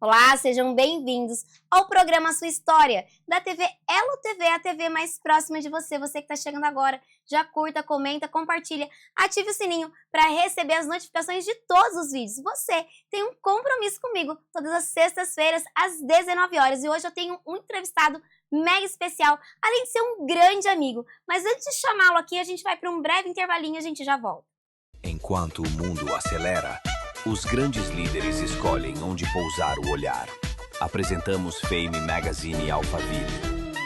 Olá, sejam bem-vindos ao programa Sua História, da TV Elo TV, a TV mais próxima de você. Você que está chegando agora, já curta, comenta, compartilha, ative o sininho para receber as notificações de todos os vídeos. Você tem um compromisso comigo todas as sextas-feiras, às 19 horas. E hoje eu tenho um entrevistado mega especial, além de ser um grande amigo. Mas antes de chamá-lo aqui, a gente vai para um breve intervalinho e a gente já volta. Enquanto o mundo acelera, os grandes líderes escolhem onde pousar o olhar. Apresentamos Fame Magazine Alphaville,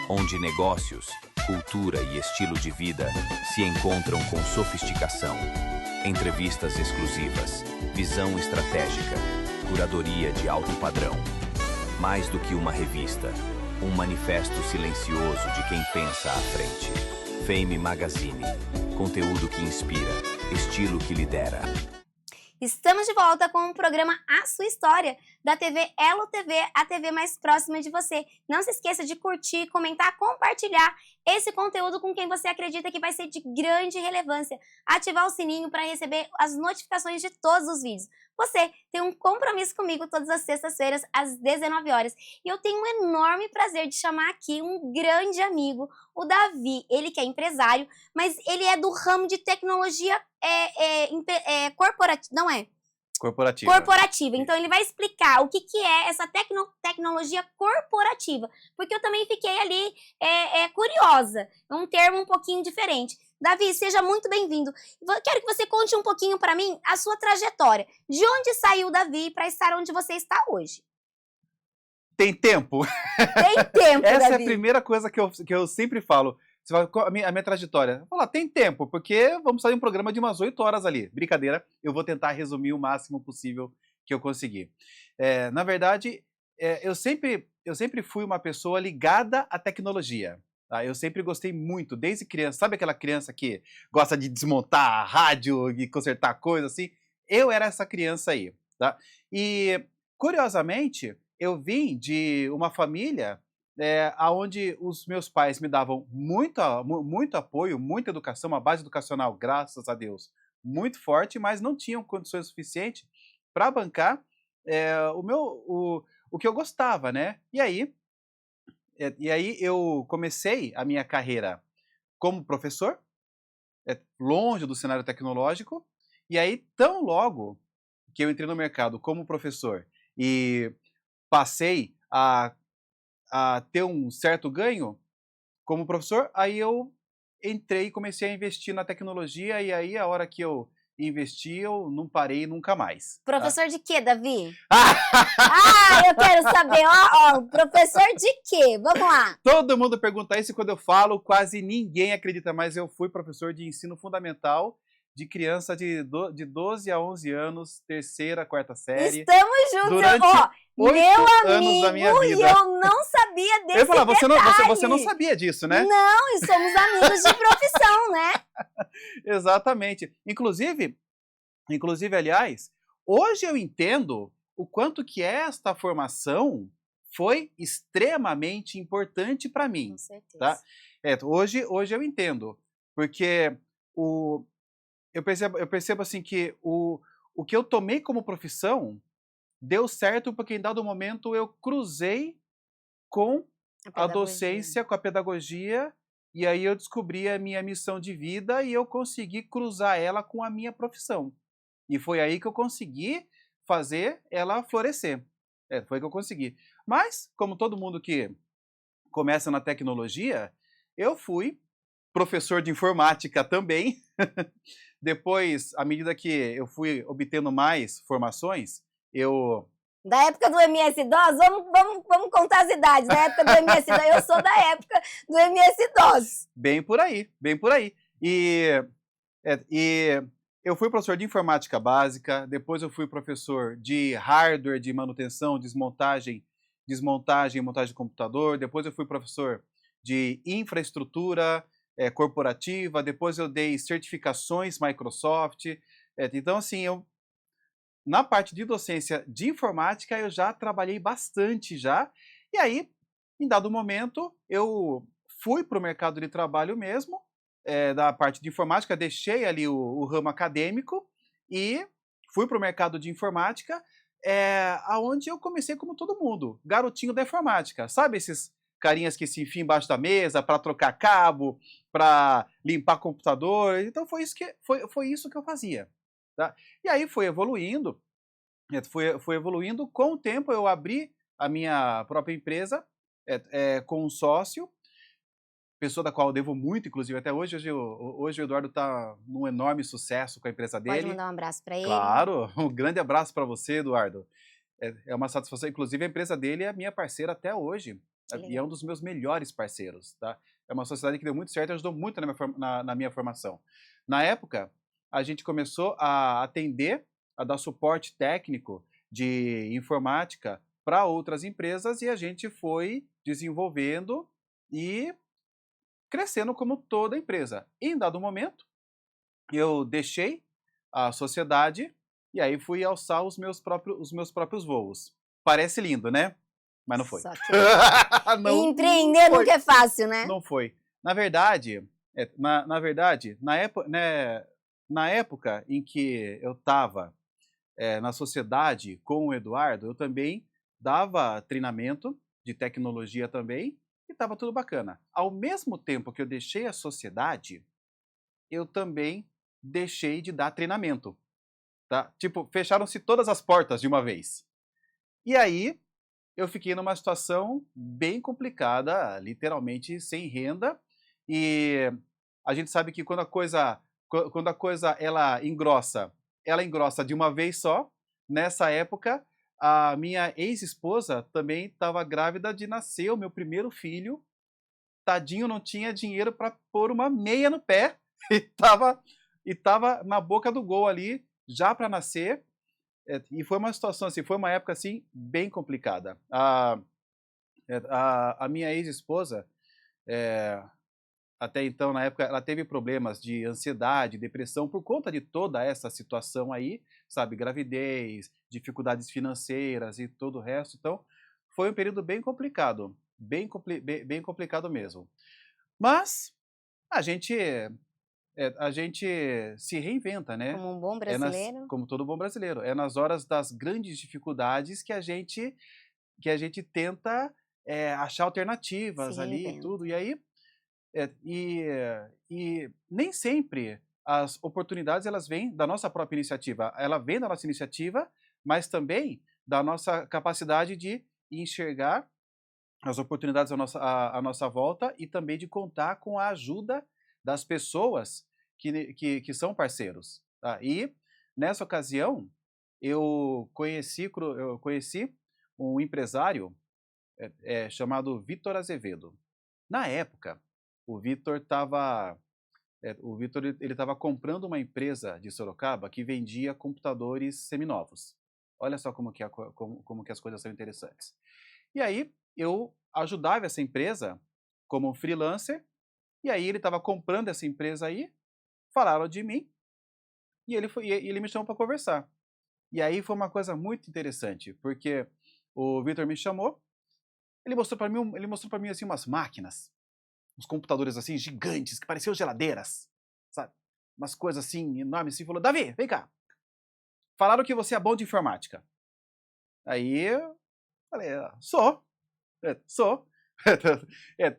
onde negócios, cultura e estilo de vida se encontram com sofisticação. Entrevistas exclusivas, visão estratégica, curadoria de alto padrão. Mais do que uma revista, um manifesto silencioso de quem pensa à frente. Fame Magazine, conteúdo que inspira, estilo que lidera. Estamos de volta com o programa A Sua História, da TV Elo TV, a TV mais próxima de você. Não se esqueça de curtir, comentar, compartilhar esse conteúdo com quem você acredita que vai ser de grande relevância. Ativar o sininho para receber as notificações de todos os vídeos. Você tem um compromisso comigo todas as sextas-feiras, às 19 horas. E eu tenho um enorme prazer de chamar aqui um grande amigo, o Davi. Ele que é empresário, mas ele é do ramo de tecnologia corporativa, não é? Corporativa. Então ele vai explicar o que é essa tecnologia corporativa, porque eu também fiquei ali curiosa, é um termo um pouquinho diferente. Davi, seja muito bem-vindo. Quero que você conte um pouquinho para mim a sua trajetória. De onde saiu o Davi para estar onde você está hoje? Tem tempo? Tem tempo, Essa Davi. é a primeira coisa que eu sempre falo. Você fala, a minha trajetória. Eu falo, tem tempo, porque vamos fazer um programa de umas 8 horas ali. Brincadeira, eu vou tentar resumir o máximo possível que eu conseguir. Na verdade, eu sempre fui uma pessoa ligada à tecnologia. Tá? Eu sempre gostei muito, desde criança. Sabe aquela criança que gosta de desmontar a rádio e consertar coisa assim? Eu era essa criança aí. Tá? E, curiosamente, eu vim de uma família onde os meus pais me davam muito apoio, muita educação, uma base educacional, graças a Deus, muito forte, mas não tinham condições suficientes para bancar o que eu gostava, né? E aí eu comecei a minha carreira como professor, longe do cenário tecnológico, e aí tão logo que eu entrei no mercado como professor e passei a ter um certo ganho como professor, aí eu entrei e comecei a investir na tecnologia, e aí a hora que eu investi, eu não parei nunca mais. Professor de quê, Davi? Eu quero saber, professor de quê? Vamos lá. Todo mundo pergunta isso e quando eu falo, quase ninguém acredita, mas eu fui professor de ensino fundamental de criança de 12 a 11 anos, terceira, quarta série. Estamos juntos, durante 8 anos da minha vida. E eu não sabia desse Eu ia falar, detalhe. você não sabia disso, né? Não, e somos amigos de profissão, né? Exatamente. Inclusive, aliás, hoje eu entendo o quanto que esta formação foi extremamente importante para mim. Com certeza. Tá? Hoje eu entendo, porque eu percebo assim que o que eu tomei como profissão deu certo porque em dado momento eu cruzei com a docência, com a pedagogia, e aí eu descobri a minha missão de vida e eu consegui cruzar ela com a minha profissão. E foi aí que eu consegui fazer ela florescer. Foi que eu consegui. Mas, como todo mundo que começa na tecnologia, eu fui professor de informática também. Depois, à medida que eu fui obtendo mais formações, Da época do MS-DOS, vamos contar as idades. Da época do MS-DOS, eu sou da época do MS-DOS. Bem por aí, bem por aí. E eu fui professor de informática básica, depois eu fui professor de hardware, de manutenção, desmontagem e montagem de computador, depois eu fui professor de infraestrutura corporativa, depois eu dei certificações Microsoft. Então, assim, na parte de docência de informática, eu já trabalhei bastante já. E aí, em dado momento, eu fui para o mercado de trabalho mesmo, da parte de informática, deixei ali o ramo acadêmico e fui para o mercado de informática, aonde eu comecei como todo mundo, garotinho da informática. Sabe esses carinhas que se enfiam embaixo da mesa para trocar cabo, para limpar computador? Então foi isso que eu fazia. Tá? E aí foi evoluindo, foi evoluindo. Com o tempo eu abri a minha própria empresa com um sócio, pessoa da qual eu devo muito, inclusive até hoje. Hoje o Eduardo está num enorme sucesso com a empresa dele. Pode mandar um abraço para ele? Claro, um grande abraço para você, Eduardo. É uma satisfação, inclusive a empresa dele é minha parceira até hoje, e é um dos meus melhores parceiros, tá? É uma sociedade que deu muito certo e ajudou muito na minha formação. Na época, a gente começou a atender, a dar suporte técnico de informática para outras empresas, e a gente foi desenvolvendo e crescendo como toda empresa. Em dado momento, eu deixei a sociedade e aí fui alçar os meus próprios voos. Parece lindo, né? Mas não foi. Só que Não empreender foi. nunca é fácil, né? Não foi. Na verdade, na época em que eu estava na sociedade com o Eduardo, eu também dava treinamento de tecnologia também, e estava tudo bacana. Ao mesmo tempo que eu deixei a sociedade, eu também deixei de dar treinamento. Tá? Tipo, fecharam-se todas as portas de uma vez. E aí, eu fiquei numa situação bem complicada, literalmente sem renda, e a gente sabe que quando a coisa ela engrossa de uma vez só. Nessa época, a minha ex-esposa também estava grávida de nascer o meu primeiro filho. Tadinho, não tinha dinheiro para pôr uma meia no pé e tava na boca do gol ali já para nascer. E foi uma situação assim, foi uma época assim bem complicada. A minha ex-esposa, até então, na época, ela teve problemas de ansiedade, depressão por conta de toda essa situação aí, sabe, gravidez, dificuldades financeiras e todo o resto. Então, foi um período bem complicado, bem complicado mesmo. Mas a gente se reinventa, né? Como um bom brasileiro. Como todo bom brasileiro. É nas horas das grandes dificuldades que a gente tenta achar alternativas ali e tudo. E aí, e nem sempre as oportunidades elas vêm da nossa própria iniciativa. Ela vem da nossa iniciativa, mas também da nossa capacidade de enxergar as oportunidades à nossa volta e também de contar com a ajuda das pessoas que são parceiros. Tá? E, nessa ocasião, eu conheci um empresário chamado Vitor Azevedo. Na época, o Vitor estava comprando uma empresa de Sorocaba que vendia computadores seminovos. Olha só como que as coisas são interessantes. E aí, eu ajudava essa empresa como freelancer. E aí ele estava comprando essa empresa aí, falaram de mim, e ele me chamou para conversar. E aí foi uma coisa muito interessante, porque o Vitor me chamou, ele mostrou para mim assim umas máquinas, uns computadores assim gigantes, que pareciam geladeiras, sabe? Umas coisas assim enormes, assim, falou: Davi, vem cá. Falaram que você é bom de informática. Aí eu falei: sou.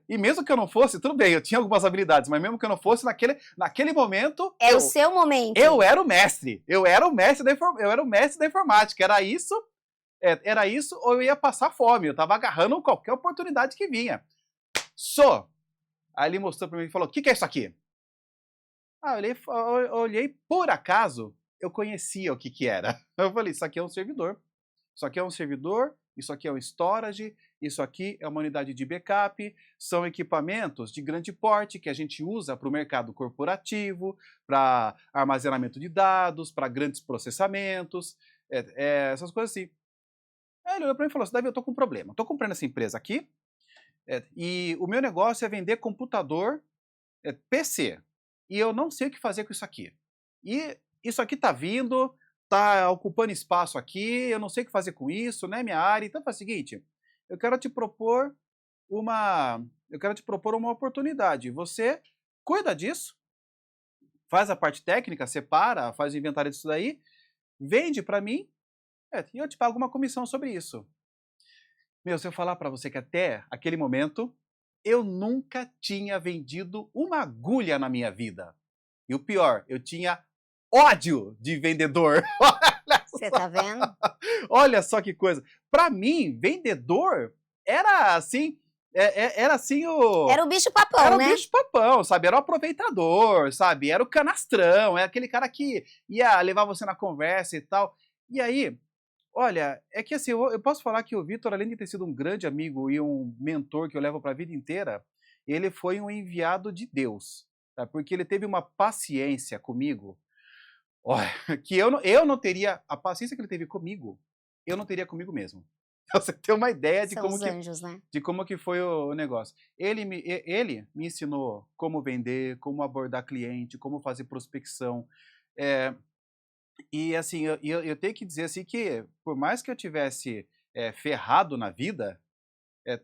E mesmo que eu não fosse, tudo bem, eu tinha algumas habilidades, mas mesmo que eu não fosse, naquele momento... O seu momento. Eu era o mestre. Eu era o mestre da informática. Era isso ou eu ia passar fome. Eu estava agarrando qualquer oportunidade que vinha. Aí ele mostrou para mim e falou: o que é isso aqui? Eu olhei, por acaso, eu conhecia o que era. Eu falei: isso aqui é um servidor. Isso aqui é um servidor, isso aqui é um storage, isso aqui é uma unidade de backup, são equipamentos de grande porte que a gente usa para o mercado corporativo, para armazenamento de dados, para grandes processamentos, essas coisas assim. Aí ele olhou para mim e falou assim: Davi, eu estou com um problema. Estou comprando essa empresa aqui e o meu negócio é vender computador PC. E eu não sei o que fazer com isso aqui. E isso aqui está vindo... tá ocupando espaço aqui, eu não sei o que fazer com isso, não é minha área. Então faz o seguinte, eu quero te propor uma oportunidade. Você cuida disso, faz a parte técnica, separa, faz o inventário disso daí, vende para mim, E eu te pago uma comissão sobre isso. Meu, se eu falar para você que até aquele momento, eu nunca tinha vendido uma agulha na minha vida. E o pior, eu tinha ódio de vendedor. Você tá vendo? Olha só que coisa. Para mim, vendedor era assim, era assim o... Era o bicho papão, Era o né? bicho papão, sabe? Era o aproveitador, sabe? Era o canastrão, é aquele cara que ia levar você na conversa e tal. E aí, olha, é que assim, eu posso falar que o Vitor, além de ter sido um grande amigo e um mentor que eu levo para a vida inteira, ele foi um enviado de Deus, tá? Porque ele teve uma paciência comigo, olha, que eu não teria, a paciência que ele teve comigo, eu não teria comigo mesmo. Pra você ter uma ideia de São os anjos, né? como que foi o negócio. Ele me ensinou como vender, como abordar cliente, como fazer prospecção. É, e assim, eu tenho que dizer assim que, por mais que eu tivesse ferrado na vida,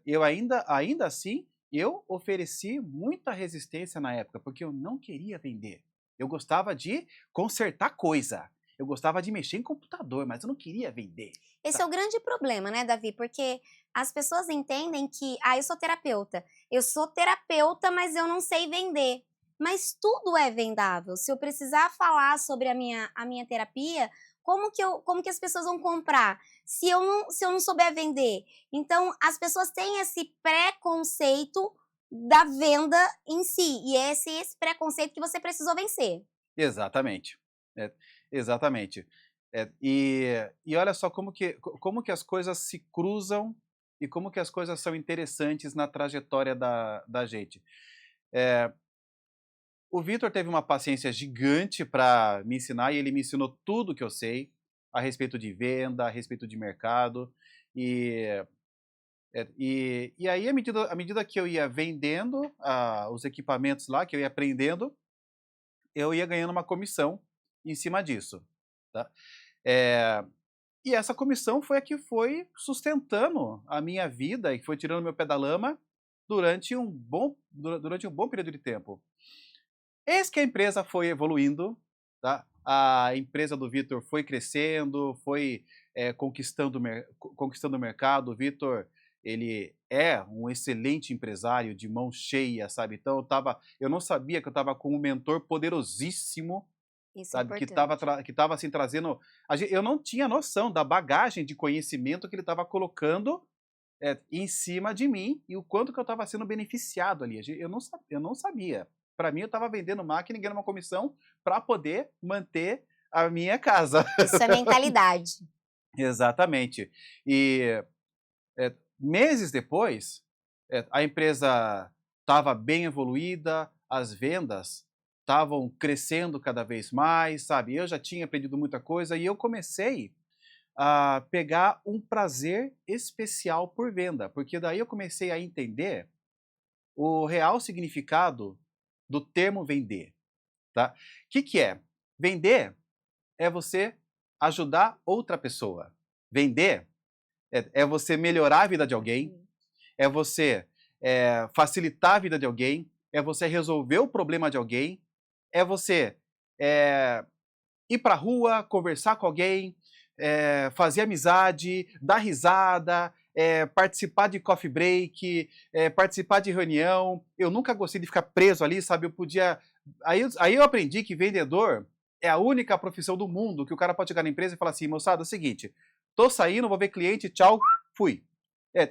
eu ainda assim, eu ofereci muita resistência na época, porque eu não queria vender. Eu gostava de consertar coisa. Eu gostava de mexer em computador, mas eu não queria vender. Esse é o grande problema, né, Davi? Porque as pessoas entendem que, eu sou terapeuta. Eu sou terapeuta, mas eu não sei vender. Mas tudo é vendável. Se eu precisar falar sobre a minha terapia, como que as pessoas vão comprar se eu não souber vender? Então, as pessoas têm esse preconceito da venda em si. E é esse preconceito que você precisou vencer. Exatamente. É, exatamente. E olha só como que as coisas se cruzam e como que as coisas são interessantes na trajetória da gente. O Vitor teve uma paciência gigante para me ensinar e ele me ensinou tudo que eu sei a respeito de venda, a respeito de mercado. E, e aí, à medida que eu ia vendendo os equipamentos lá, que eu ia aprendendo, eu ia ganhando uma comissão em cima disso. Tá? E essa comissão foi a que foi sustentando a minha vida e foi tirando meu pé da lama durante um bom período de tempo. Eis que a empresa foi evoluindo, tá? A empresa do Vitor foi crescendo, foi conquistando o mercado. O Vitor, ele é um excelente empresário de mão cheia, sabe? Então eu não sabia que eu estava com um mentor poderosíssimo, Isso é sabe? importante. Que estava assim trazendo. Eu não tinha noção da bagagem de conhecimento que ele estava colocando em cima de mim e o quanto que eu estava sendo beneficiado ali. Eu não sabia. Para mim, eu estava vendendo máquina e ganhando uma comissão para poder manter a minha casa. Isso é mentalidade. Exatamente. E meses depois, a empresa estava bem evoluída, as vendas estavam crescendo cada vez mais, sabe? Eu já tinha aprendido muita coisa e eu comecei a pegar um prazer especial por venda, porque daí eu comecei a entender o real significado do termo vender, tá? O que é? Vender é você ajudar outra pessoa. Vender é você melhorar a vida de alguém, é você facilitar a vida de alguém, é você resolver o problema de alguém, é você ir pra rua, conversar com alguém, fazer amizade, dar risada, participar de coffee break, participar de reunião. Eu nunca gostei de ficar preso ali, sabe? Eu podia... Aí eu aprendi que vendedor é a única profissão do mundo que o cara pode chegar na empresa e falar assim, moçada, é o seguinte, tô saindo, vou ver cliente, tchau, fui.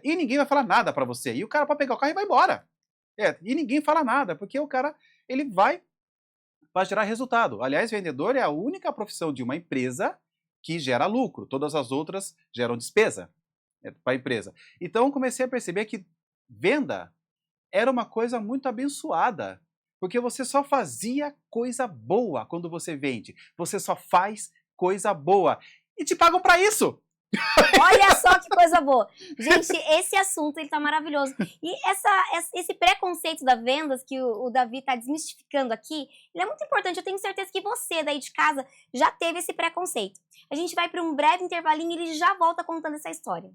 E ninguém vai falar nada pra você. E o cara pode pegar o carro e vai embora. E ninguém fala nada, porque o cara, ele vai gerar resultado. Aliás, vendedor é a única profissão de uma empresa que gera lucro. Todas as outras geram despesa para a empresa. Então, eu comecei a perceber que venda era uma coisa muito abençoada, porque você só fazia coisa boa quando você vende. Você só faz coisa boa. E te pagam para isso! Olha só que coisa boa. Gente, esse assunto ele tá maravilhoso. E esse preconceito da vendas que o Davi tá desmistificando aqui, ele é muito importante. Eu tenho certeza que você daí de casa já teve esse preconceito. A gente vai para um breve intervalinho e ele já volta contando essa história.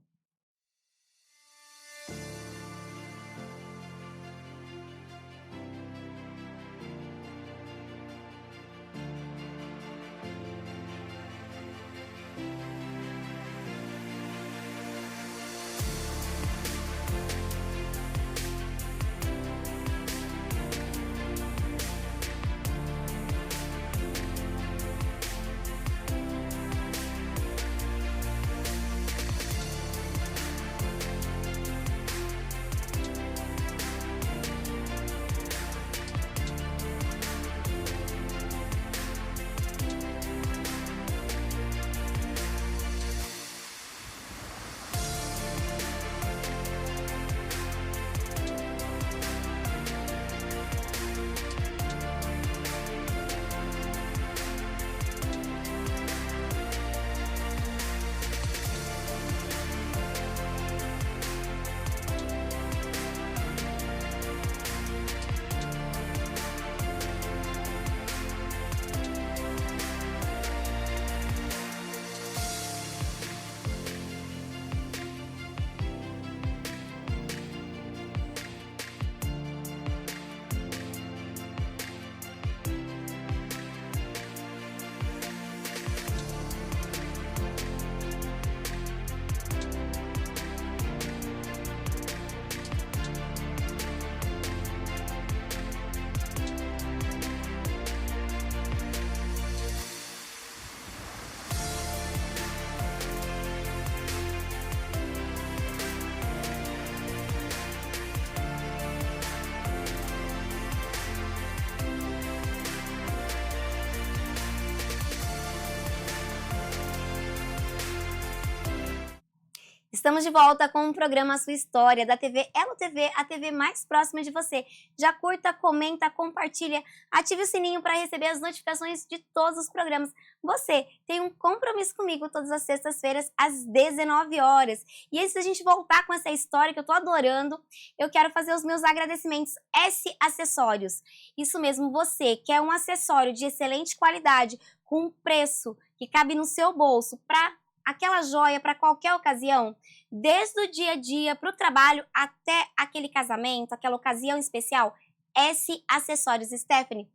Estamos de volta com o programa A Sua História, da TV Elo TV, a TV mais próxima de você. Já curta, comenta, compartilha, ative o sininho para receber as notificações de todos os programas. Você tem um compromisso comigo todas as sextas-feiras, às 19 horas. E antes da gente voltar com essa história que eu tô adorando, eu quero fazer os meus agradecimentos. S Acessórios. Isso mesmo, você quer um acessório de excelente qualidade, com um preço que cabe no seu bolso, para aquela joia para qualquer ocasião, desde o dia a dia para o trabalho até aquele casamento, aquela ocasião especial, S Acessórios. Stephanie,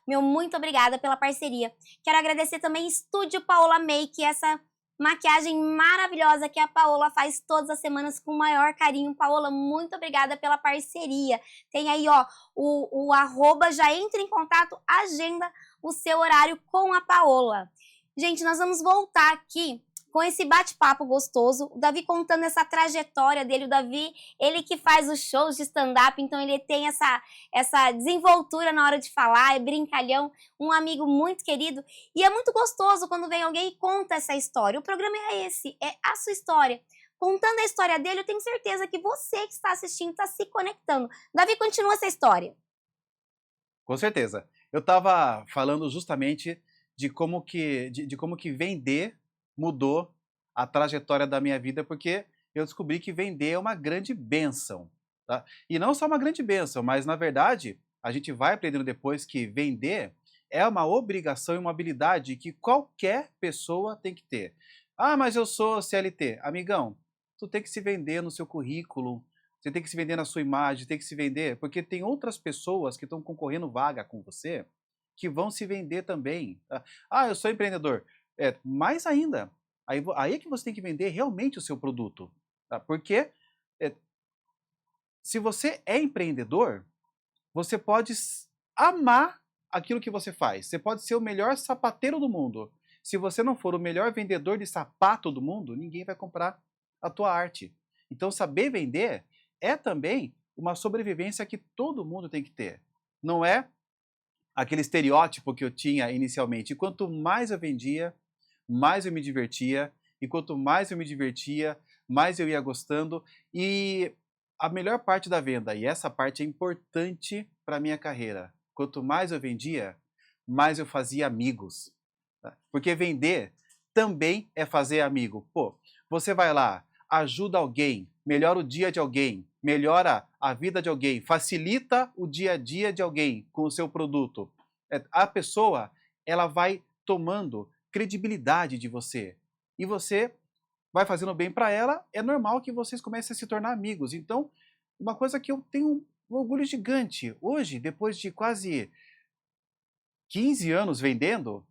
meu muito obrigada pela parceria. Quero agradecer também Estúdio Paola Make, essa maquiagem maravilhosa que a Paola faz todas as semanas com o maior carinho. Paola, muito obrigada pela parceria. Tem aí, ó, o arroba, já entra em contato, agenda o seu horário com a Paola. Gente, nós vamos voltar aqui com esse bate-papo gostoso, o Davi contando essa trajetória dele. O Davi, ele que faz os shows de stand-up, então ele tem essa desenvoltura na hora de falar, é brincalhão, um amigo muito querido, e é muito gostoso quando vem alguém e conta essa história. O programa é esse, é a sua história. Contando a história dele, eu tenho certeza que você que está assistindo está se conectando. Davi, continua essa história. Com certeza. Eu estava falando justamente de como que vender mudou a trajetória da minha vida, porque eu descobri que vender é uma grande bênção. Tá? E não só uma grande bênção, mas na verdade a gente vai aprendendo depois que vender é uma obrigação e uma habilidade que qualquer pessoa tem que ter. Ah, mas eu sou CLT. Amigão, tu tem que se vender no seu currículo, você tem que se vender na sua imagem, tem que se vender, porque tem outras pessoas que estão concorrendo vaga com você que vão se vender também. Tá? Ah, eu sou empreendedor. Mais ainda, aí é que você tem que vender realmente o seu produto. Tá? Porque se você é empreendedor, você pode amar aquilo que você faz. Você pode ser o melhor sapateiro do mundo. Se você não for o melhor vendedor de sapato do mundo, ninguém vai comprar a tua arte. Então, saber vender é também uma sobrevivência que todo mundo tem que ter. Não é aquele estereótipo que eu tinha inicialmente. E quanto mais eu vendia, mais eu me divertia, e quanto mais eu me divertia, mais eu ia gostando. E a melhor parte da venda, e essa parte é importante para a minha carreira, quanto mais eu vendia, mais eu fazia amigos. Tá? Porque vender também é fazer amigo. Pô, você vai lá, ajuda alguém, melhora o dia de alguém, melhora a vida de alguém, facilita o dia a dia de alguém com o seu produto. A pessoa, ela vai tomando credibilidade de você. E você vai fazendo bem para ela, é normal que vocês comecem a se tornar amigos. Então, uma coisa que eu tenho um orgulho gigante. Hoje, depois de quase 15 anos vendendo,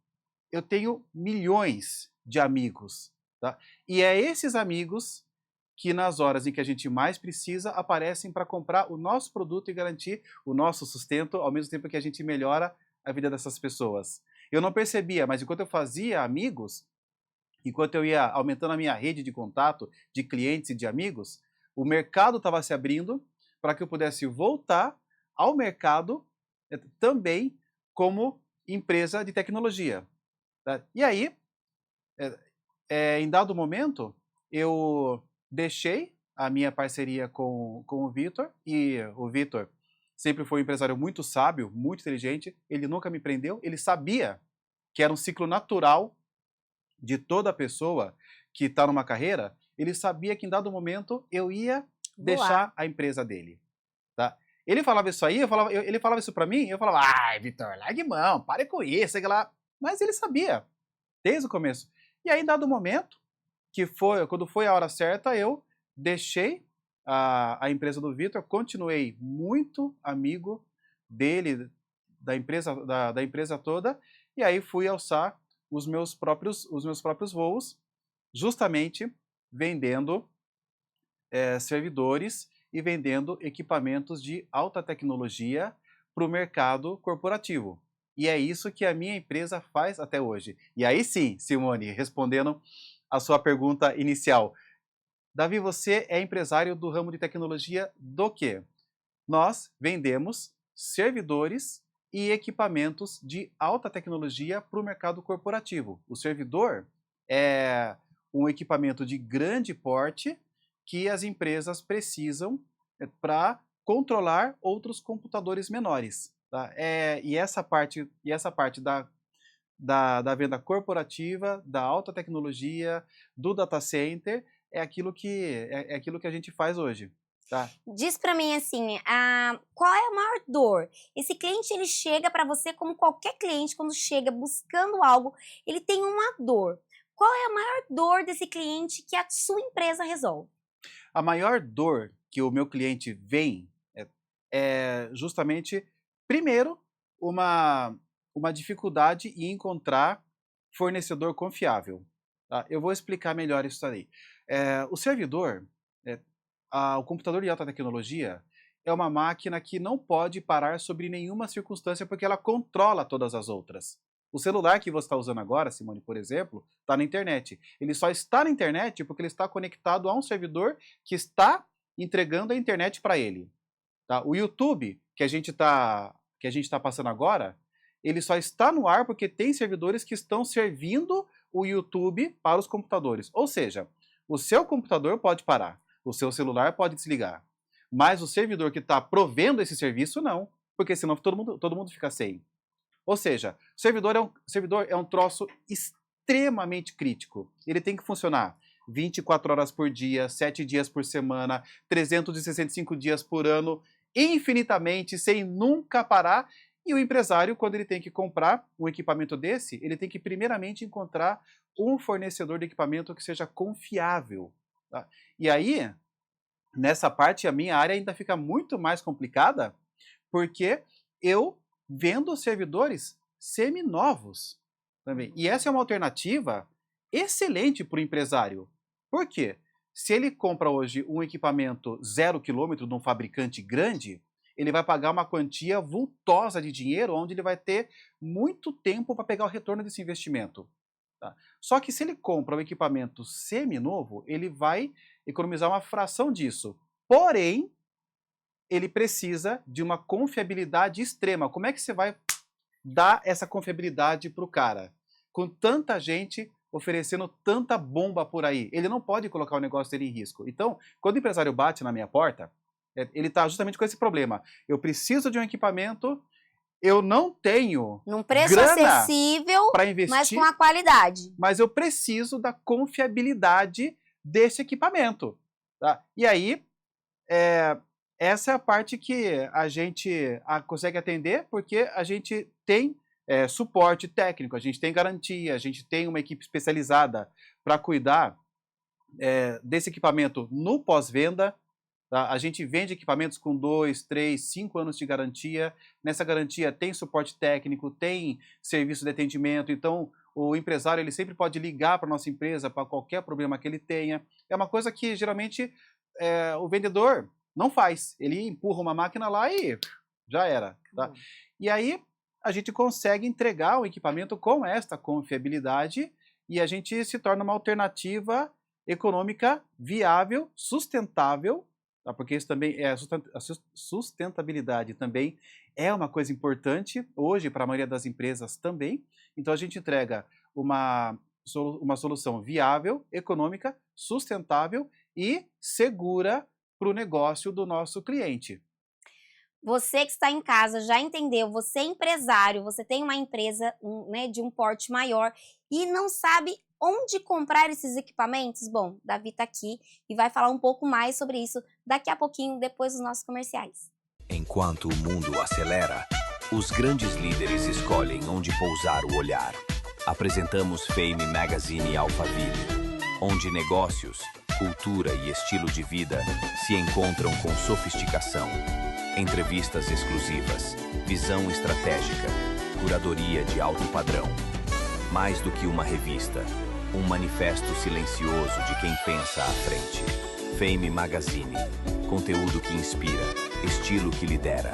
eu tenho milhões de amigos. Tá? E é esses amigos que nas horas em que a gente mais precisa, aparecem para comprar o nosso produto e garantir o nosso sustento, ao mesmo tempo que a gente melhora a vida dessas pessoas. Eu não percebia, mas enquanto eu fazia amigos, enquanto eu ia aumentando a minha rede de contato de clientes e de amigos, o mercado estava se abrindo para que eu pudesse voltar ao mercado também como empresa de tecnologia. Tá? E aí, em dado momento, eu deixei a minha parceria com o Vitor, e o Vitor sempre foi um empresário muito sábio, muito inteligente, ele nunca me prendeu, ele sabia que era um ciclo natural de toda pessoa que está numa carreira, ele sabia que em dado momento eu ia deixar a empresa dele. Tá? Ele falava isso aí, ele falava isso para mim, eu falava, ai, Vitor, largue mão, pare com isso, sei lá. Mas ele sabia, desde o começo. E aí, em dado momento, quando foi a hora certa, eu deixei a empresa do Vitor, continuei muito amigo dele, da empresa toda, e aí fui alçar os meus próprios voos, justamente vendendo servidores e vendendo equipamentos de alta tecnologia para o mercado corporativo. E é isso que a minha empresa faz até hoje. E aí sim, Simone, respondendo a sua pergunta inicial. Davi, você é empresário do ramo de tecnologia do quê? Nós vendemos servidores e equipamentos de alta tecnologia para o mercado corporativo. O servidor é um equipamento de grande porte que as empresas precisam para controlar outros computadores menores. Tá? E essa parte da venda corporativa, da alta tecnologia, do data center, é aquilo que a gente faz hoje. Tá? Diz pra mim assim, qual é a maior dor? Esse cliente, ele chega pra você como qualquer cliente, quando chega buscando algo, ele tem uma dor. Qual é a maior dor desse cliente que a sua empresa resolve? A maior dor que o meu cliente vem é justamente, primeiro, uma dificuldade em encontrar fornecedor confiável. Tá? Eu vou explicar melhor isso aí. O servidor, o computador de alta tecnologia, é uma máquina que não pode parar sobre nenhuma circunstância porque ela controla todas as outras. O celular que você está usando agora, Simone, por exemplo, está na internet. Ele só está na internet porque ele está conectado a um servidor que está entregando a internet para ele. Tá? O YouTube, que a gente tá passando agora, ele só está no ar porque tem servidores que estão servindo o YouTube para os computadores. Ou seja, o seu computador pode parar, o seu celular pode desligar, mas o servidor que está provendo esse serviço não, porque senão todo mundo fica sem. Ou seja, o servidor é um troço extremamente crítico. Ele tem que funcionar 24 horas por dia, 7 dias por semana, 365 dias por ano, infinitamente, sem nunca parar. E o empresário, quando ele tem que comprar um equipamento desse, ele tem que primeiramente encontrar um fornecedor de equipamento que seja confiável. Tá? E aí, nessa parte, a minha área ainda fica muito mais complicada, porque eu vendo servidores seminovos também. E essa é uma alternativa excelente para o empresário. Por quê? Se ele compra hoje um equipamento 0 km de um fabricante grande, ele vai pagar uma quantia vultosa de dinheiro, onde ele vai ter muito tempo para pegar o retorno desse investimento. Tá? Só que se ele compra um equipamento seminovo, ele vai economizar uma fração disso. Porém, ele precisa de uma confiabilidade extrema. Como é que você vai dar essa confiabilidade para o cara? Com tanta gente oferecendo tanta bomba por aí, ele não pode colocar o negócio dele em risco. Então, quando o empresário bate na minha porta, ele está justamente com esse problema. Eu preciso de um equipamento, eu não tenho num preço grana acessível, para investir, mas com a qualidade. Mas eu preciso da confiabilidade desse equipamento. Tá? E aí, essa é a parte que a gente consegue atender, porque a gente tem suporte técnico, a gente tem garantia, a gente tem uma equipe especializada para cuidar desse equipamento no pós-venda. Tá? A gente vende equipamentos com 2, 3, 5 anos de garantia. Nessa garantia tem suporte técnico, tem serviço de atendimento. Então, o empresário ele sempre pode ligar para a nossa empresa para qualquer problema que ele tenha. É uma coisa que, geralmente, o vendedor não faz. Ele empurra uma máquina lá e já era. Tá? E aí, a gente consegue entregar o equipamento com esta confiabilidade e a gente se torna uma alternativa econômica viável, sustentável, tá? Porque isso também a sustentabilidade também é uma coisa importante hoje para a maioria das empresas também. Então a gente entrega uma solução viável, econômica, sustentável e segura para o negócio do nosso cliente. Você que está em casa já entendeu, você é empresário, você tem uma empresa de um porte maior e não sabe onde comprar esses equipamentos? Bom, Davi está aqui e vai falar um pouco mais sobre isso daqui a pouquinho, depois dos nossos comerciais. Enquanto o mundo acelera, os grandes líderes escolhem onde pousar o olhar. Apresentamos Fame Magazine Alphaville, onde negócios, cultura e estilo de vida se encontram com sofisticação. Entrevistas exclusivas, visão estratégica, curadoria de alto padrão. Mais do que uma revista, um manifesto silencioso de quem pensa à frente. Fame Magazine, conteúdo que inspira, estilo que lidera.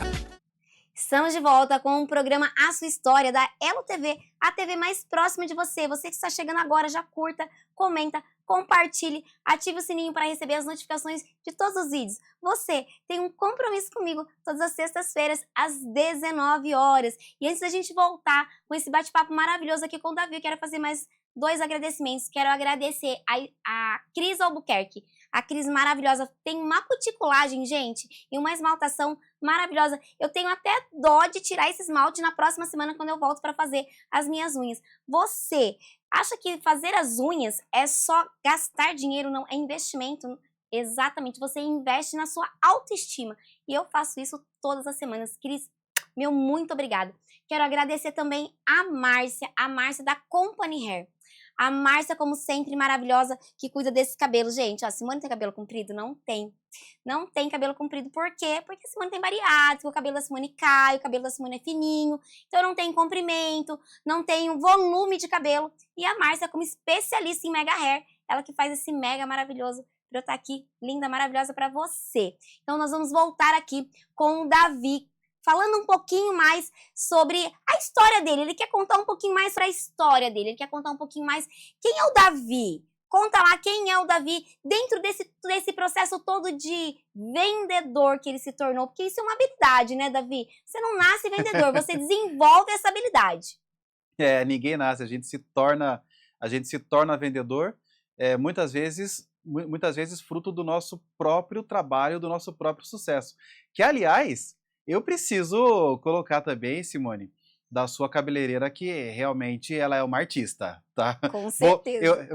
Estamos de volta com o programa A Sua História da Elo TV, a TV mais próxima de você. Você que está chegando agora, já curta, comenta, compartilhe, ative o sininho para receber as notificações de todos os vídeos. Você tem um compromisso comigo todas as sextas-feiras, às 19 horas. E antes da gente voltar com esse bate-papo maravilhoso aqui com o Davi, eu quero fazer mais 2 agradecimentos. Quero agradecer a Cris Albuquerque. A Cris maravilhosa, tem uma cuticulagem, gente, e uma esmaltação maravilhosa. Eu tenho até dó de tirar esse esmalte na próxima semana quando eu volto para fazer as minhas unhas. Você acha que fazer as unhas é só gastar dinheiro? Não, é investimento. Exatamente, você investe na sua autoestima. E eu faço isso todas as semanas. Cris, meu muito obrigada. Quero agradecer também a Márcia da Company Hair. A Márcia, como sempre, maravilhosa, que cuida desse cabelo. Gente, ó, a Simone tem cabelo comprido? Não tem. Não tem cabelo comprido. Por quê? Porque a Simone tem bariátrica, o cabelo da Simone cai, o cabelo da Simone é fininho, então não tem comprimento, não tem um volume de cabelo. E a Márcia, como especialista em mega hair, ela que faz esse mega maravilhoso pra eu estar aqui, linda, maravilhosa pra você. Então nós vamos voltar aqui com o Davi, falando um pouquinho mais sobre a história dele. Ele quer contar um pouquinho mais sobre a história dele. Ele quer contar um pouquinho mais quem é o Davi. Conta lá quem é o Davi dentro desse processo todo de vendedor que ele se tornou. Porque isso é uma habilidade, né, Davi? Você não nasce vendedor, você desenvolve essa habilidade. Ninguém nasce, a gente se torna vendedor, muitas vezes fruto do nosso próprio trabalho, do nosso próprio sucesso. Que, aliás, eu preciso colocar também, Simone, da sua cabeleireira, que realmente ela é uma artista, tá? Com certeza.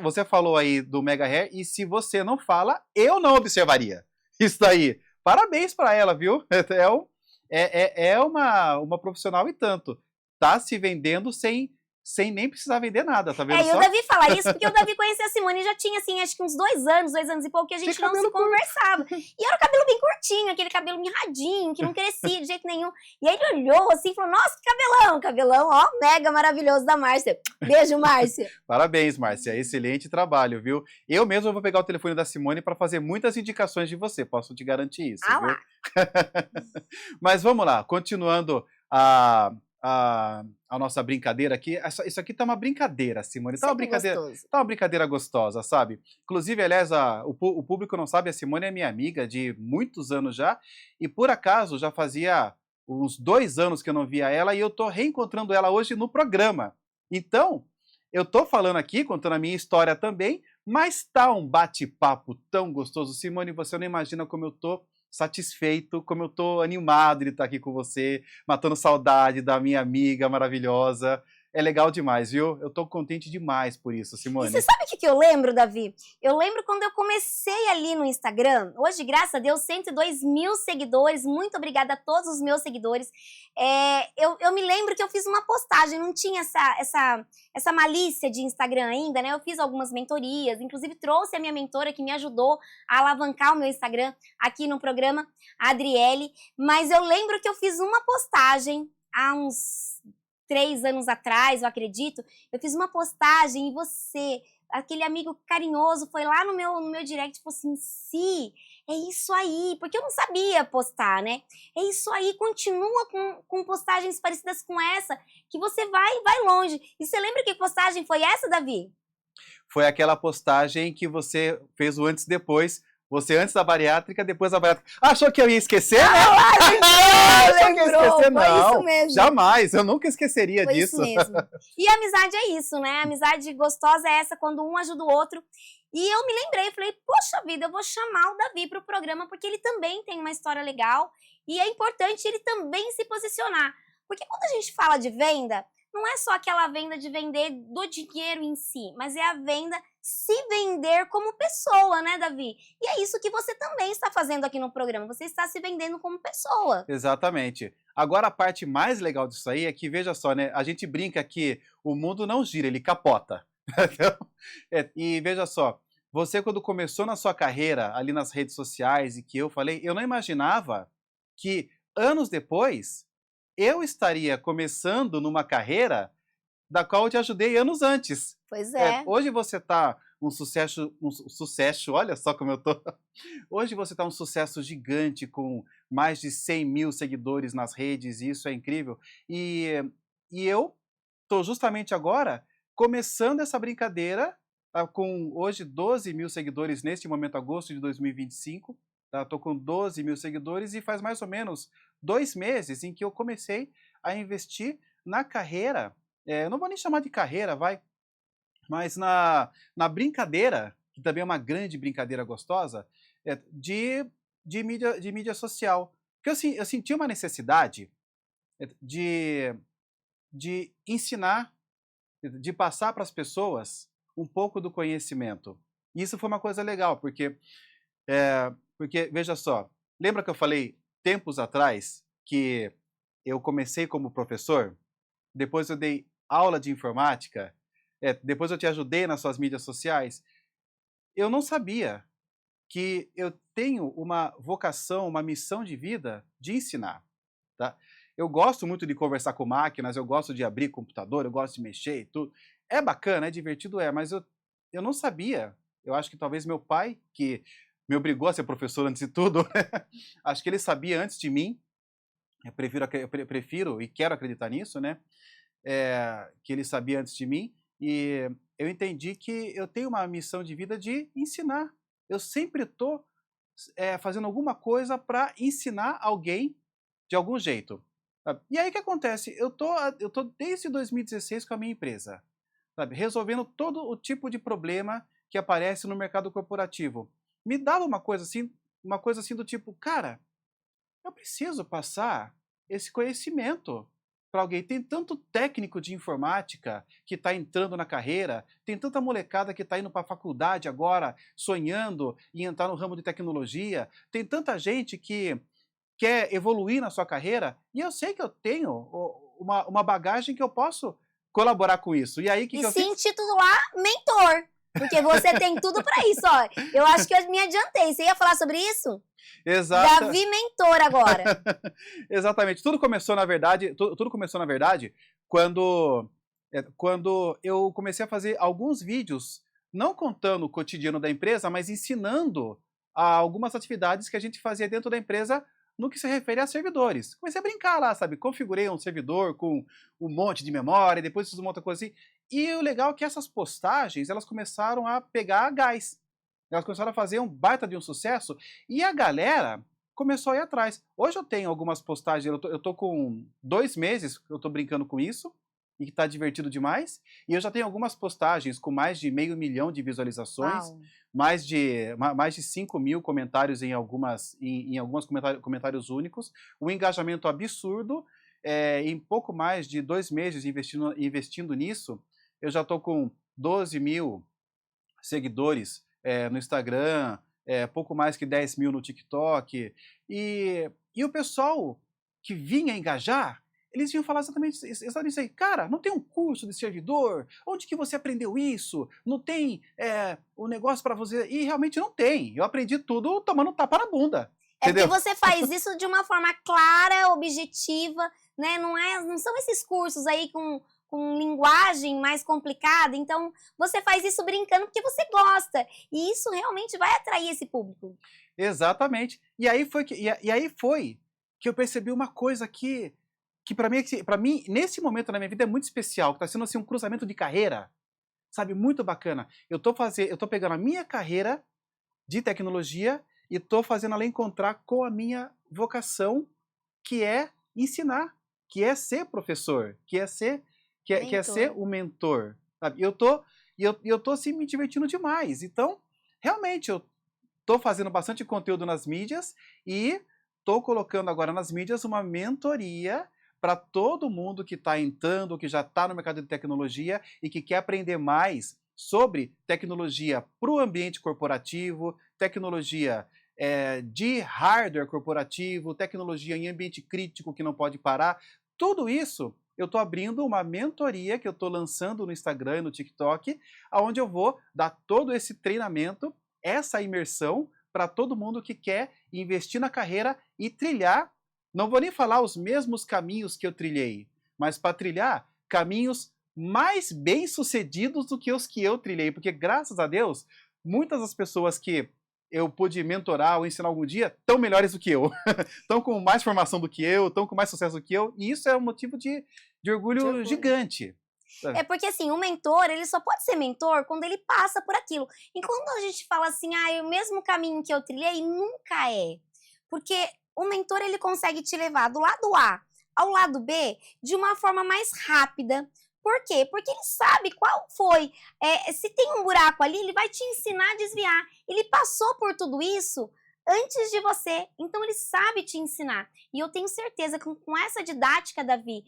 Você falou aí do Mega Hair, e se você não fala, eu não observaria. Isso daí. Parabéns para ela, viu? É uma profissional e tanto. Tá se vendendo sem nem precisar vender nada, tá vendo só? E o Davi fala isso porque o Davi conhecia a Simone já tinha, assim, acho que uns 2 anos e pouco, que a gente não se conversava. E era o cabelo bem curtinho, aquele cabelo mirradinho, que não crescia de jeito nenhum. E aí ele olhou assim e falou, nossa, que cabelão! Cabelão, ó, mega maravilhoso da Márcia. Beijo, Márcia. Parabéns, Márcia. Excelente trabalho, viu? Eu mesmo vou pegar o telefone da Simone para fazer muitas indicações de você, posso te garantir isso, viu? Lá. Mas vamos lá, continuando a nossa brincadeira aqui. Isso aqui tá uma brincadeira, Simone. Tá uma brincadeira gostosa, sabe? Inclusive, aliás, o público não sabe, a Simone é minha amiga de muitos anos já, e por acaso já fazia uns 2 anos que eu não via ela, e eu tô reencontrando ela hoje no programa. Então, eu tô falando aqui, contando a minha história também, mas tá um bate-papo tão gostoso. Simone, você não imagina como eu tô satisfeito, como eu tô animado de estar aqui com você, matando saudade da minha amiga maravilhosa. É legal demais, viu? Eu tô contente demais por isso, Simone. E você sabe o que eu lembro, Davi? Eu lembro quando eu comecei ali no Instagram. Hoje, graças a Deus, 102 mil seguidores. Muito obrigada a todos os meus seguidores. Eu me lembro que eu fiz uma postagem, não tinha essa malícia de Instagram ainda, né? Eu fiz algumas mentorias, inclusive trouxe a minha mentora que me ajudou a alavancar o meu Instagram aqui no programa, a Adriele. Mas eu lembro que eu fiz uma postagem há uns 3 anos atrás, eu acredito, eu fiz uma postagem e você, aquele amigo carinhoso, foi lá no meu direct e falou assim, sim, é isso aí, porque eu não sabia postar, né? É isso aí, continua com postagens parecidas com essa, que você vai longe. E você lembra que postagem foi essa, Davi? Foi aquela postagem que você fez o antes e depois. Você antes da bariátrica, depois da bariátrica. Achou que eu ia esquecer, né? Achou que eu ia esquecer? Não, isso mesmo. Jamais, eu nunca esqueceria disso. Isso mesmo. E a amizade é isso, né? A amizade gostosa é essa, quando um ajuda o outro. E eu me lembrei, falei, poxa vida, eu vou chamar o Davi para o programa, porque ele também tem uma história legal e é importante ele também se posicionar. Porque quando a gente fala de venda, não é só aquela venda de vender do dinheiro em si, mas é a venda se vender como pessoa, né, Davi? E é isso que você também está fazendo aqui no programa, você está se vendendo como pessoa. Exatamente. Agora, a parte mais legal disso aí é que, veja só, né, a gente brinca que o mundo não gira, ele capota. E veja só, você quando começou na sua carreira ali nas redes sociais e que eu falei, eu não imaginava que anos depois eu estaria começando numa carreira da qual eu te ajudei anos antes. Pois é. Hoje você tá um sucesso, olha só como eu tô. Hoje você tá um sucesso gigante com mais de 100 mil seguidores nas redes, e isso é incrível. E eu tô justamente agora começando essa brincadeira, tá, com hoje 12 mil seguidores neste momento, agosto de 2025. Tá? Tô com 12 mil seguidores e faz mais ou menos 2 meses em que eu comecei a investir na carreira. Eu não vou nem chamar de carreira, vai. mas na brincadeira, que também é uma grande brincadeira gostosa, de mídia social. Porque eu senti uma necessidade de, de ensinar, de passar para as pessoas um pouco do conhecimento. E isso foi uma coisa legal, porque veja só, lembra que eu falei tempos atrás que eu comecei como professor, depois eu dei aula de informática, depois eu te ajudei nas suas mídias sociais. Eu não sabia que eu tenho uma vocação, uma missão de vida de ensinar. Tá? Eu gosto muito de conversar com máquinas, eu gosto de abrir computador, eu gosto de mexer e tudo. É bacana, é divertido, mas eu não sabia. Eu acho que talvez meu pai, que me obrigou a ser professor antes de tudo, né? Acho que ele sabia antes de mim. Eu prefiro e quero acreditar nisso, né? Que ele sabia antes de mim. E eu entendi que eu tenho uma missão de vida de ensinar. Eu sempre estou fazendo alguma coisa para ensinar alguém de algum jeito. Sabe? E aí o que acontece? Eu tô desde 2016 com a minha empresa, sabe? Resolvendo todo o tipo de problema que aparece no mercado corporativo. Me dava uma coisa assim do tipo, cara, eu preciso passar esse conhecimento para alguém. Tem tanto técnico de informática que está entrando na carreira, tem tanta molecada que está indo para a faculdade agora, sonhando em entrar no ramo de tecnologia, tem tanta gente que quer evoluir na sua carreira, e eu sei que eu tenho uma bagagem que eu posso colaborar com isso. E aí, que eu se intitular mentor, porque você tem tudo para isso, ó. Eu acho que eu me adiantei. Você ia falar sobre isso? Exato. Davi Mentor agora. Exatamente. Tudo começou, na verdade, quando eu comecei a fazer alguns vídeos, não contando o cotidiano da empresa, mas ensinando algumas atividades que a gente fazia dentro da empresa no que se refere a servidores. Comecei a brincar lá, sabe? Configurei um servidor com um monte de memória, depois fiz uma outra coisa assim. E o legal é que essas postagens, elas começaram a pegar gás. Elas começaram a fazer um baita de um sucesso e a galera começou a ir atrás. Hoje eu tenho algumas postagens, eu tô com 2 meses que eu tô brincando com isso e que tá divertido demais. E eu já tenho algumas postagens com mais de 500 mil de visualizações, mais de 5 mil comentários em alguns comentários únicos, um engajamento absurdo. Em pouco mais de 2 meses investindo nisso, eu já tô com 12 mil seguidores no Instagram, pouco mais que 10 mil no TikTok. E o pessoal que vinha engajar, eles iam falar exatamente isso aí. Cara, não tem um curso de servidor? Onde que você aprendeu isso? Não tem um negócio para você? E realmente não tem. Eu aprendi tudo tomando tapa na bunda. Entendeu? Porque você faz isso de uma forma clara, objetiva, né? Não são esses cursos aí com linguagem mais complicada, então você faz isso brincando porque você gosta, e isso realmente vai atrair esse público. Exatamente. E aí foi que eu percebi uma coisa que para mim, nesse momento na minha vida é muito especial, que está sendo assim um cruzamento de carreira, sabe, muito bacana. Eu tô pegando a minha carreira de tecnologia e tô fazendo ela encontrar com a minha vocação, que é ensinar, que é ser professor, que é ser o mentor, sabe? Eu tô assim me divertindo demais. Então, realmente eu tô fazendo bastante conteúdo nas mídias e tô colocando agora nas mídias uma mentoria para todo mundo que está entrando, que já está no mercado de tecnologia e que quer aprender mais sobre tecnologia para o ambiente corporativo, tecnologia de hardware corporativo, tecnologia em ambiente crítico que não pode parar. Tudo isso eu estou abrindo uma mentoria que eu estou lançando no Instagram e no TikTok, onde eu vou dar todo esse treinamento, essa imersão para todo mundo que quer investir na carreira e trilhar, não vou nem falar os mesmos caminhos que eu trilhei, mas para trilhar caminhos mais bem-sucedidos do que os que eu trilhei, porque graças a Deus, muitas das pessoas que eu pude mentorar ou ensinar algum dia estão melhores do que eu, estão com mais formação do que eu, estão com mais sucesso do que eu, e isso é um motivo de orgulho gigante. É porque assim, o mentor, ele só pode ser mentor quando ele passa por aquilo. E quando a gente fala assim, o mesmo caminho que eu trilhei, nunca é. Porque o mentor, ele consegue te levar do lado A ao lado B de uma forma mais rápida, Por quê? Porque ele sabe qual foi. Se tem um buraco ali, ele vai te ensinar a desviar. Ele passou por tudo isso antes de você, então ele sabe te ensinar. E eu tenho certeza que com essa didática, Davi,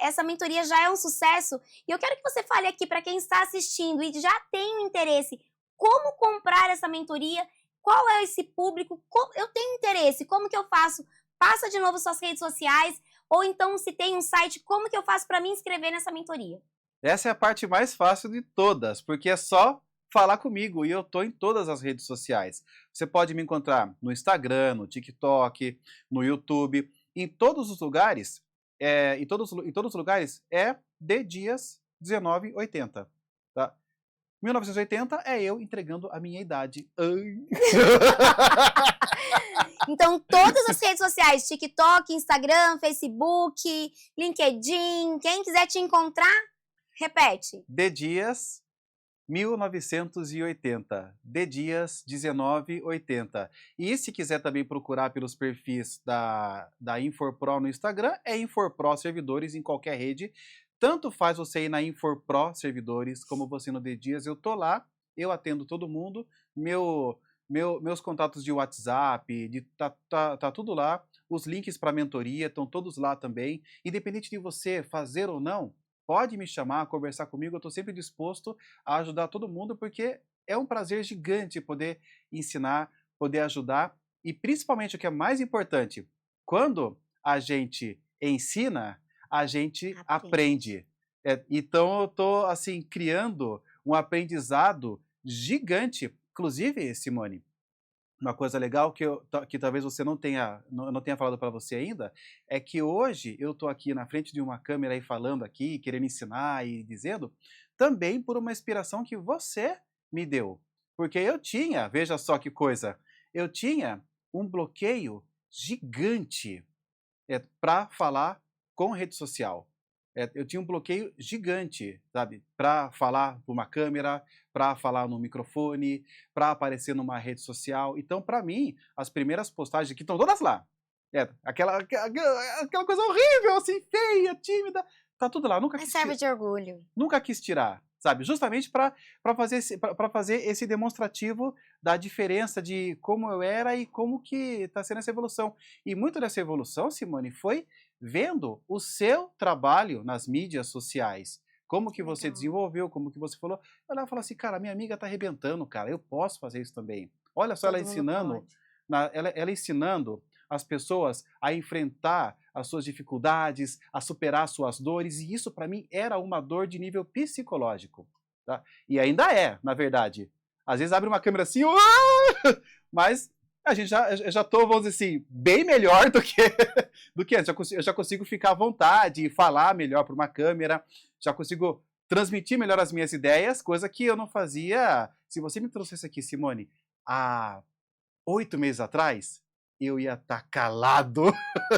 essa mentoria já é um sucesso. E eu quero que você fale aqui para quem está assistindo e já tem um interesse, como comprar essa mentoria, qual é esse público, eu tenho interesse, como que eu faço? Passa de novo suas redes sociais, ou então se tem um site, como que eu faço para me inscrever nessa mentoria? Essa é a parte mais fácil de todas, porque é só falar comigo e eu tô em todas as redes sociais. Você pode me encontrar no Instagram, no TikTok, no YouTube, em todos os lugares, em todos os lugares é D Dias 1980, tá? 1980 é eu entregando a minha idade. Então, todas as redes sociais, TikTok, Instagram, Facebook, LinkedIn, quem quiser te encontrar, repete. D Dias 1980, D Dias 1980. E se quiser também procurar pelos perfis da InforPro no Instagram, é InforPro Servidores em qualquer rede. Tanto faz você ir na InforPro Servidores, como você no D Dias, eu tô lá, eu atendo todo mundo, meus contatos de WhatsApp, tá tudo lá, os links para mentoria estão todos lá também. Independente de você fazer ou não, pode me chamar, conversar comigo, eu estou sempre disposto a ajudar todo mundo, porque é um prazer gigante poder ensinar, poder ajudar, e principalmente o que é mais importante, quando a gente ensina, a gente aprende. Então eu estou assim, criando um aprendizado gigante. Inclusive, Simone, uma coisa legal que talvez você não tenha falado para você ainda, é que hoje eu estou aqui na frente de uma câmera e falando aqui, querendo ensinar e dizendo, também por uma inspiração que você me deu. Porque eu tinha, veja só que coisa, eu tinha um bloqueio gigante para falar com rede social. Eu tinha um bloqueio gigante, sabe? Para falar por uma câmera, para falar no microfone, para aparecer numa rede social. Então, para mim, as primeiras postagens que estão todas lá, aquela coisa horrível, assim, feia, tímida, tá tudo lá. Mas serve de orgulho. Nunca quis tirar, sabe? Justamente para fazer esse demonstrativo da diferença de como eu era e como que está sendo essa evolução. E muito dessa evolução, Simone, foi vendo o seu trabalho nas mídias sociais. Como que você desenvolveu, como que você falou. Ela falou assim, cara, minha amiga tá arrebentando, cara, eu posso fazer isso também. Olha só, ela ensinando, ela ensinando as pessoas a enfrentar as suas dificuldades, a superar suas dores, e isso para mim era uma dor de nível psicológico. Tá? E ainda é, na verdade. Às vezes abre uma câmera assim, mas a gente já tô, vamos dizer assim, bem melhor do que antes. Eu já consigo ficar à vontade e falar melhor para uma câmera, já consigo transmitir melhor as minhas ideias, coisa que eu não fazia. Se você me trouxesse aqui, Simone, há 8 meses atrás, eu ia estar calado,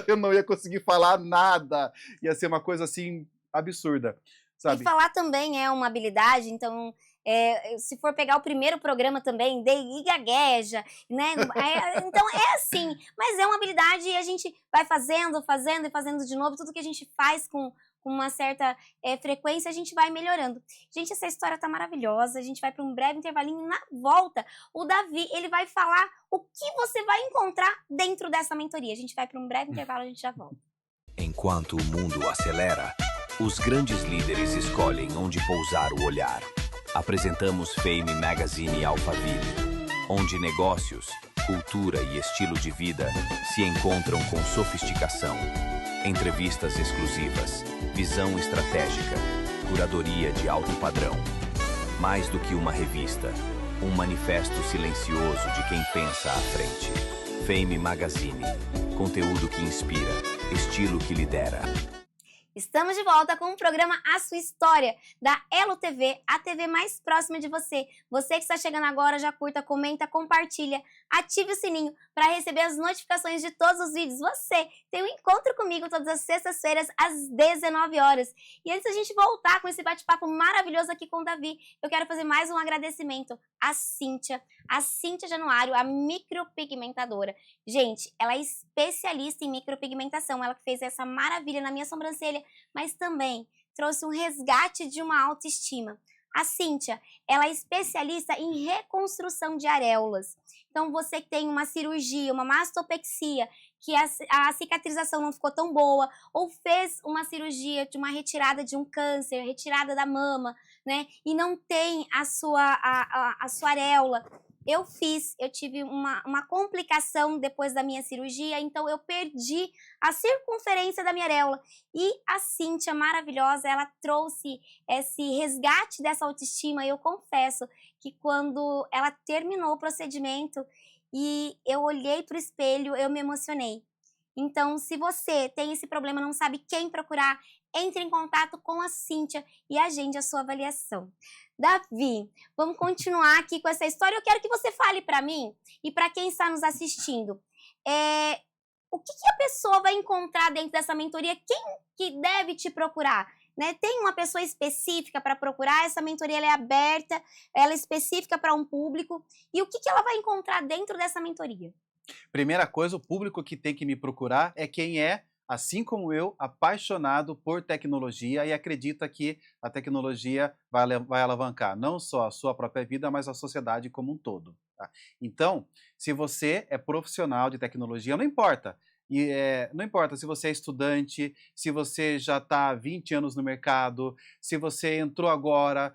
eu não ia conseguir falar nada, ia ser uma coisa assim absurda, sabe? E falar também é uma habilidade, então se for pegar o primeiro programa também, e gagueja, né? Então é assim, mas é uma habilidade e a gente vai fazendo e fazendo de novo, tudo que a gente faz com uma certa frequência, a gente vai melhorando. Gente, essa história tá maravilhosa, a gente vai para um breve intervalinho. Na volta, o Davi, ele vai falar o que você vai encontrar dentro dessa mentoria. A gente vai para um breve intervalo, a gente já volta. Enquanto o mundo acelera, os grandes líderes escolhem onde pousar o olhar. Apresentamos Fame Magazine Alphaville, onde negócios, cultura e estilo de vida se encontram com sofisticação. Entrevistas exclusivas, visão estratégica, curadoria de alto padrão. Mais do que uma revista, um manifesto silencioso de quem pensa à frente. Fame Magazine, conteúdo que inspira, estilo que lidera. Estamos de volta com o programa A Sua História, da Elo TV, a TV mais próxima de você. Você que está chegando agora, já curta, comenta, compartilha, ative o sininho para receber as notificações de todos os vídeos. Você tem um encontro comigo todas as sextas-feiras, às 19 horas. E antes da gente voltar com esse bate-papo maravilhoso aqui com o Davi, eu quero fazer mais um agradecimento à Cíntia Januário, a micropigmentadora. Gente, ela é especialista em micropigmentação, ela que fez essa maravilha na minha sobrancelha, mas também trouxe um resgate de uma autoestima. A Cíntia, ela é especialista em reconstrução de areolas. Então, você que tem uma cirurgia, uma mastopexia, que a cicatrização não ficou tão boa, ou fez uma cirurgia de uma retirada de um câncer, retirada da mama, né? E não tem a sua areola. Eu tive uma complicação depois da minha cirurgia, então eu perdi a circunferência da minha areola. E a Cíntia, maravilhosa, ela trouxe esse resgate dessa autoestima. Eu confesso que quando ela terminou o procedimento e eu olhei para o espelho, eu me emocionei. Então, se você tem esse problema, não sabe quem procurar, entre em contato com a Cíntia e agende a sua avaliação. Davi, vamos continuar aqui com essa história. Eu quero que você fale para mim e para quem está nos assistindo. O que a pessoa vai encontrar dentro dessa mentoria? Quem que deve te procurar? Né? Tem uma pessoa específica para procurar? Essa mentoria ela é aberta, ela é específica para um público. E o que ela vai encontrar dentro dessa mentoria? Primeira coisa, o público que tem que me procurar é quem é, assim como eu, apaixonado por tecnologia e acredita que a tecnologia vai alavancar não só a sua própria vida, mas a sociedade como um todo. Tá? Então, se você é profissional de tecnologia, não importa. Não importa se você é estudante, se você já está há 20 anos no mercado, se você entrou agora,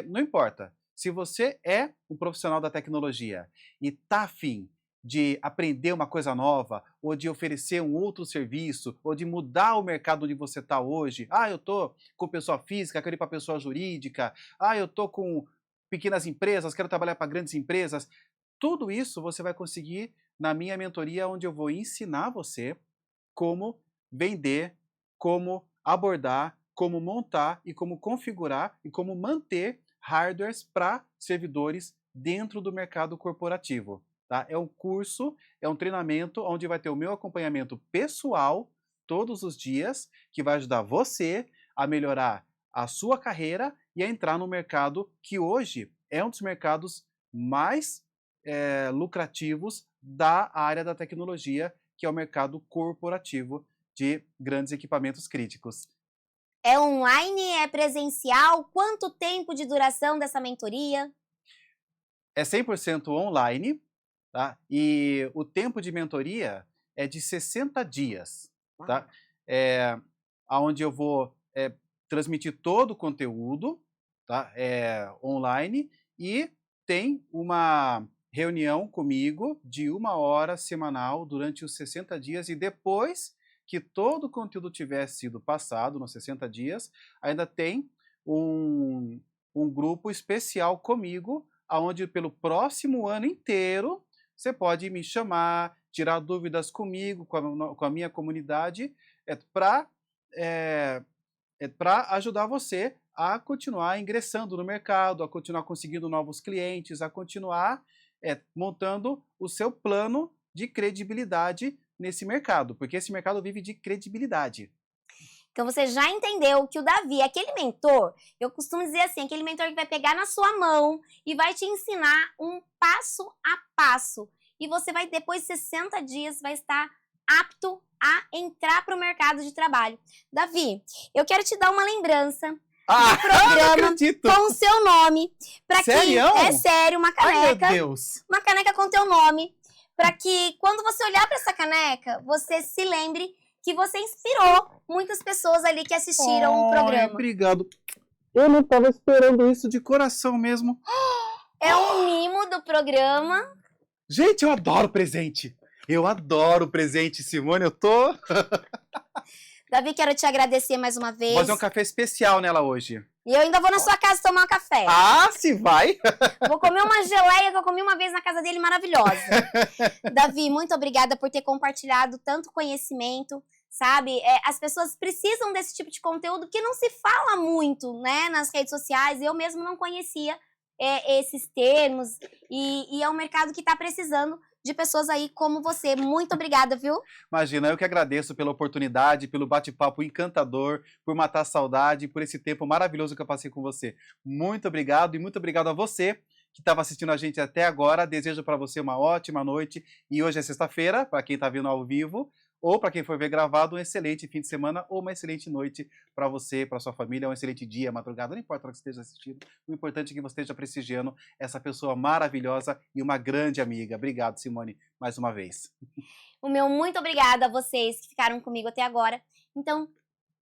não importa. Se você é um profissional da tecnologia e está afim de aprender uma coisa nova, ou de oferecer um outro serviço, ou de mudar o mercado onde você está hoje. Eu estou com pessoa física, quero ir para pessoa jurídica. Eu estou com pequenas empresas, quero trabalhar para grandes empresas. Tudo isso você vai conseguir na minha mentoria, onde eu vou ensinar você como vender, como abordar, como montar e como configurar e como manter hardwares para servidores dentro do mercado corporativo. Tá? É um curso, é um treinamento onde vai ter o meu acompanhamento pessoal todos os dias, que vai ajudar você a melhorar a sua carreira e a entrar no mercado que hoje é um dos mercados mais lucrativos da área da tecnologia, que é o mercado corporativo de grandes equipamentos críticos. É online? É presencial? Quanto tempo de duração dessa mentoria? É 100% online. Tá? E o tempo de mentoria é de 60 dias, tá? Onde eu vou transmitir todo o conteúdo, tá? Online, e tem uma reunião comigo de 1 hora semanal durante os 60 dias, e depois que todo o conteúdo tiver sido passado nos 60 dias, ainda tem um grupo especial comigo, onde pelo próximo ano inteiro você pode me chamar, tirar dúvidas comigo, com a minha comunidade, para ajudar você a continuar ingressando no mercado, a continuar conseguindo novos clientes, a continuar montando o seu plano de credibilidade nesse mercado, porque esse mercado vive de credibilidade. Então você já entendeu que o Davi, aquele mentor, eu costumo dizer assim, aquele mentor que vai pegar na sua mão e vai te ensinar um passo a passo. E você vai, depois de 60 dias, vai estar apto a entrar para o mercado de trabalho. Davi, eu quero te dar uma lembrança do programa com o seu nome. É sério, uma caneca. Ai, meu Deus. Uma caneca com teu nome. Para que quando você olhar para essa caneca, você se lembre que você inspirou muitas pessoas ali que assistiram o programa. Obrigado. Eu não estava esperando isso de coração mesmo. É um mimo do programa. Gente, eu adoro presente. Eu adoro presente, Simone. Eu tô... Davi, quero te agradecer mais uma vez. Vou fazer um café especial nela hoje. E eu ainda vou na sua casa tomar um café. Se vai! Vou comer uma geleia que eu comi uma vez na casa dele, maravilhosa. Davi, muito obrigada por ter compartilhado tanto conhecimento, sabe? As pessoas precisam desse tipo de conteúdo que não se fala muito, né, nas redes sociais. Eu mesmo não conhecia esses termos e é um mercado que está precisando de pessoas aí como você. Muito obrigada, viu? Imagina, eu que agradeço pela oportunidade, pelo bate-papo encantador, por matar a saudade, por esse tempo maravilhoso que eu passei com você. Muito obrigado e muito obrigado a você que estava assistindo a gente até agora. Desejo para você uma ótima noite e hoje é sexta-feira, para quem está vendo ao vivo. Ou para quem for ver gravado, um excelente fim de semana ou uma excelente noite para você, para sua família, um excelente dia, madrugada, não importa o que você esteja assistindo. O importante é que você esteja prestigiando essa pessoa maravilhosa e uma grande amiga. Obrigado, Simone, mais uma vez. O meu muito obrigada a vocês que ficaram comigo até agora. Então,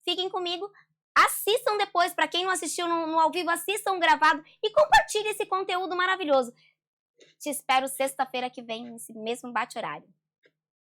fiquem comigo. Assistam depois, para quem não assistiu no ao vivo, assistam gravado e compartilhem esse conteúdo maravilhoso. Te espero sexta-feira que vem, nesse mesmo bate-horário.